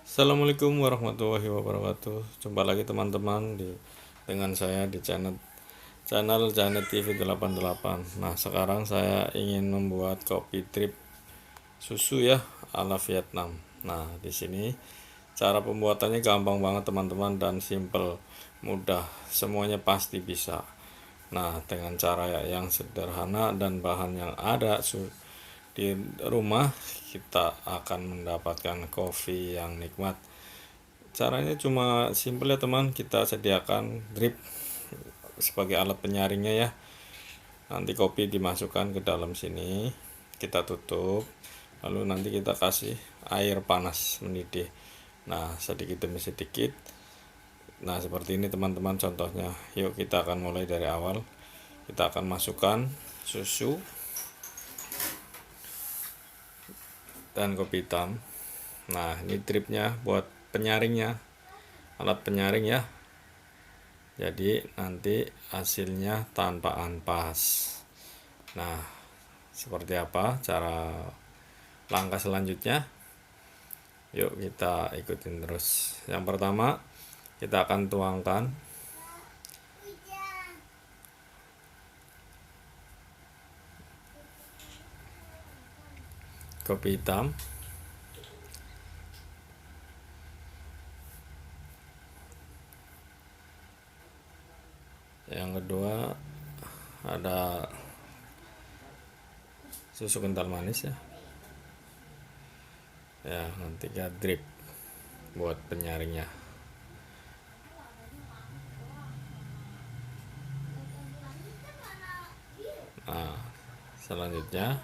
Assalamualaikum warahmatullahi wabarakatuh. Jumpa lagi teman-teman dengan saya di channel Janet TV 88. Nah, sekarang saya ingin membuat kopi drip susu ya ala Vietnam. Nah, di sini cara pembuatannya gampang banget teman-teman dan simple, mudah. Semuanya pasti bisa. Nah, dengan cara yang sederhana dan bahan yang ada di rumah, kita akan mendapatkan kopi yang nikmat. Caranya cuma simple ya teman, kita sediakan drip sebagai alat penyaringnya ya. Nanti kopi dimasukkan ke dalam sini, kita tutup, lalu nanti kita kasih air panas mendidih. Nah, sedikit demi sedikit. Nah, seperti ini teman-teman contohnya. Yuk kita akan mulai dari awal. Kita akan masukkan susu dan kopi hitam. Nah, ini dripnya buat penyaringnya, alat penyaring ya. Jadi nanti hasilnya tanpa ampas. Nah, seperti apa cara langkah selanjutnya? Yuk kita ikutin terus. Yang pertama, kita akan tuangkan kopi hitam. Yang kedua ada susu kental manis ya. Ya, nanti kita drip buat penyaringnya. Nah, selanjutnya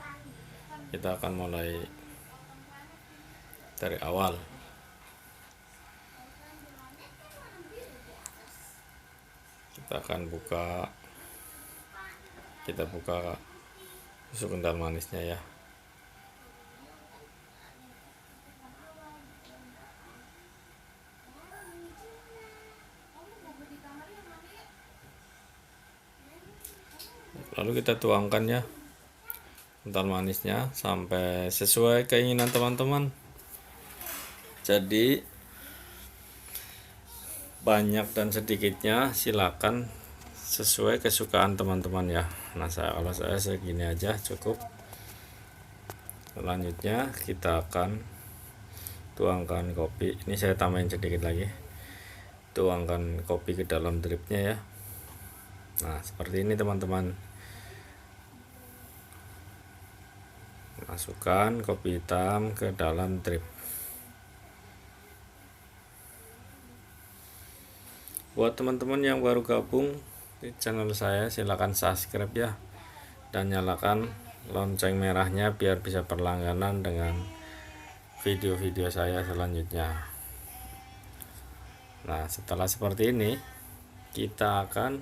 kita akan mulai dari awal. Kita akan buka susu kental manisnya ya. Lalu kita tuangkan ya kental manisnya sampai sesuai keinginan teman-teman. Jadi banyak dan sedikitnya silakan sesuai kesukaan teman-teman ya. Nah, kalau saya segini aja cukup. Selanjutnya kita akan tuangkan kopi. Ini saya tambahin sedikit lagi. Tuangkan kopi ke dalam dripnya ya. Nah, seperti ini teman-teman. Masukkan kopi hitam ke dalam drip. Buat teman-teman yang baru gabung di channel saya, silahkan subscribe ya, dan nyalakan lonceng merahnya biar bisa berlangganan dengan video-video saya selanjutnya. Nah, setelah seperti ini kita akan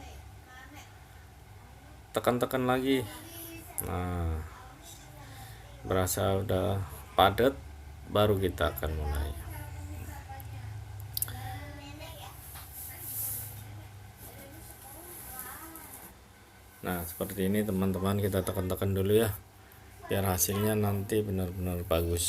tekan-tekan lagi. Nah, berasa udah padat, baru kita akan mulai. Nah, seperti ini teman-teman, kita tekan-tekan dulu ya biar hasilnya nanti benar-benar bagus.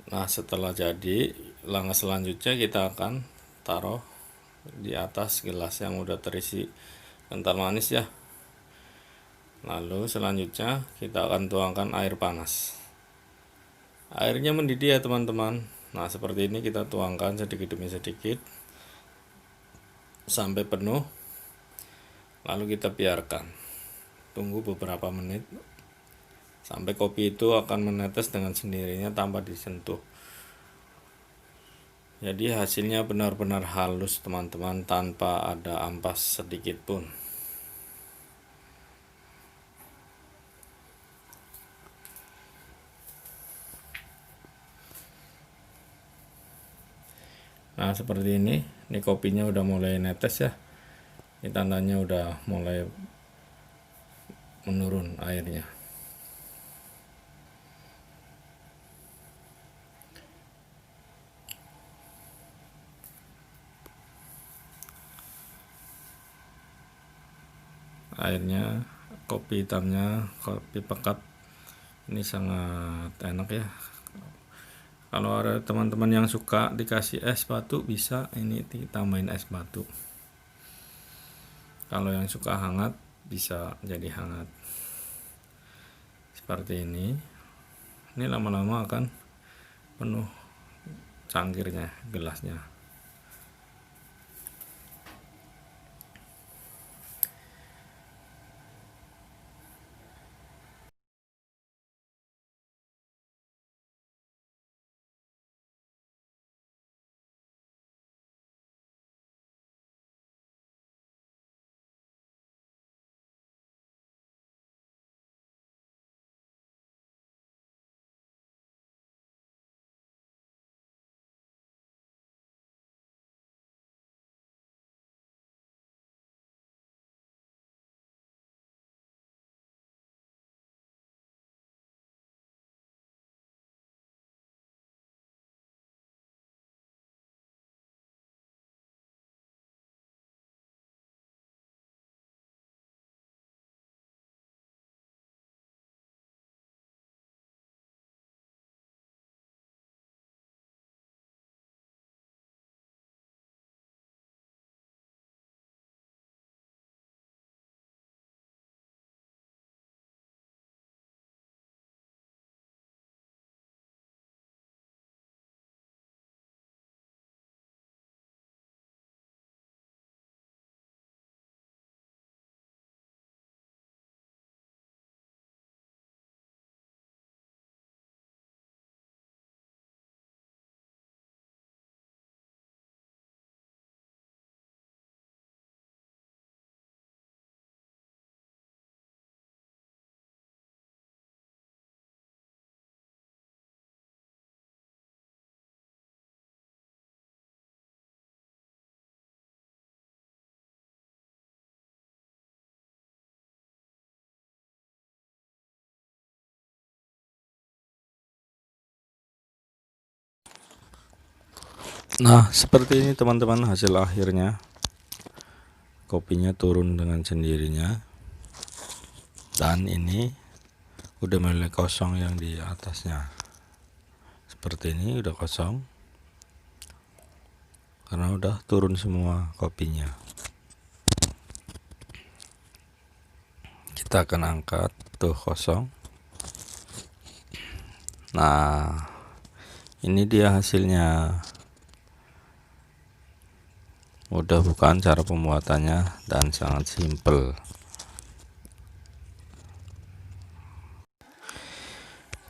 Nah, setelah jadi, langkah selanjutnya kita akan taruh di atas gelas yang udah terisi kental manis ya. Lalu selanjutnya kita akan tuangkan air panas. Airnya mendidih ya teman-teman. Nah, seperti ini kita tuangkan sedikit demi sedikit sampai penuh. Lalu kita biarkan. Tunggu beberapa menit sampai kopi itu akan menetes dengan sendirinya tanpa disentuh. Jadi hasilnya benar-benar halus teman-teman, tanpa ada ampas sedikit pun. Nah, seperti ini kopinya udah mulai netes ya. Ini tandanya udah mulai menurun airnya. airnya, kopi hitamnya, kopi pekat. Ini sangat enak ya. Kalau ada teman-teman yang suka dikasih es batu, bisa ini ditambahin es batu. Kalau yang suka hangat, bisa jadi hangat seperti ini. Ini lama-lama akan penuh cangkirnya, gelasnya. Nah, seperti ini teman-teman hasil akhirnya. Kopinya turun dengan sendirinya. Dan ini udah mulai kosong yang di atasnya. Seperti ini udah kosong. Karena udah turun semua kopinya. Kita akan angkat, tuh kosong. Nah, ini dia hasilnya. Mudah bukan cara pembuatannya dan sangat simple.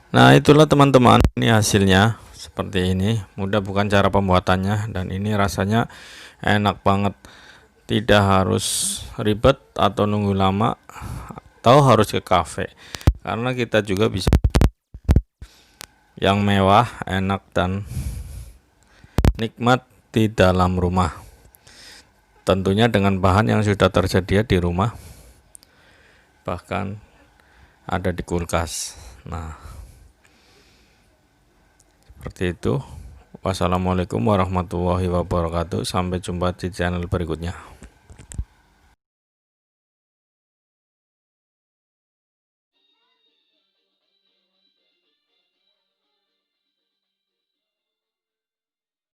Nah, itulah teman-teman, ini hasilnya seperti ini. Mudah bukan cara pembuatannya, dan ini rasanya enak banget. Tidak harus ribet atau nunggu lama atau harus ke kafe, karena kita juga bisa yang mewah, enak dan nikmat di dalam rumah. Tentunya dengan bahan yang sudah tersedia di rumah, bahkan ada di kulkas. Nah, seperti itu. Wassalamualaikum warahmatullahi wabarakatuh. Sampai jumpa di channel berikutnya.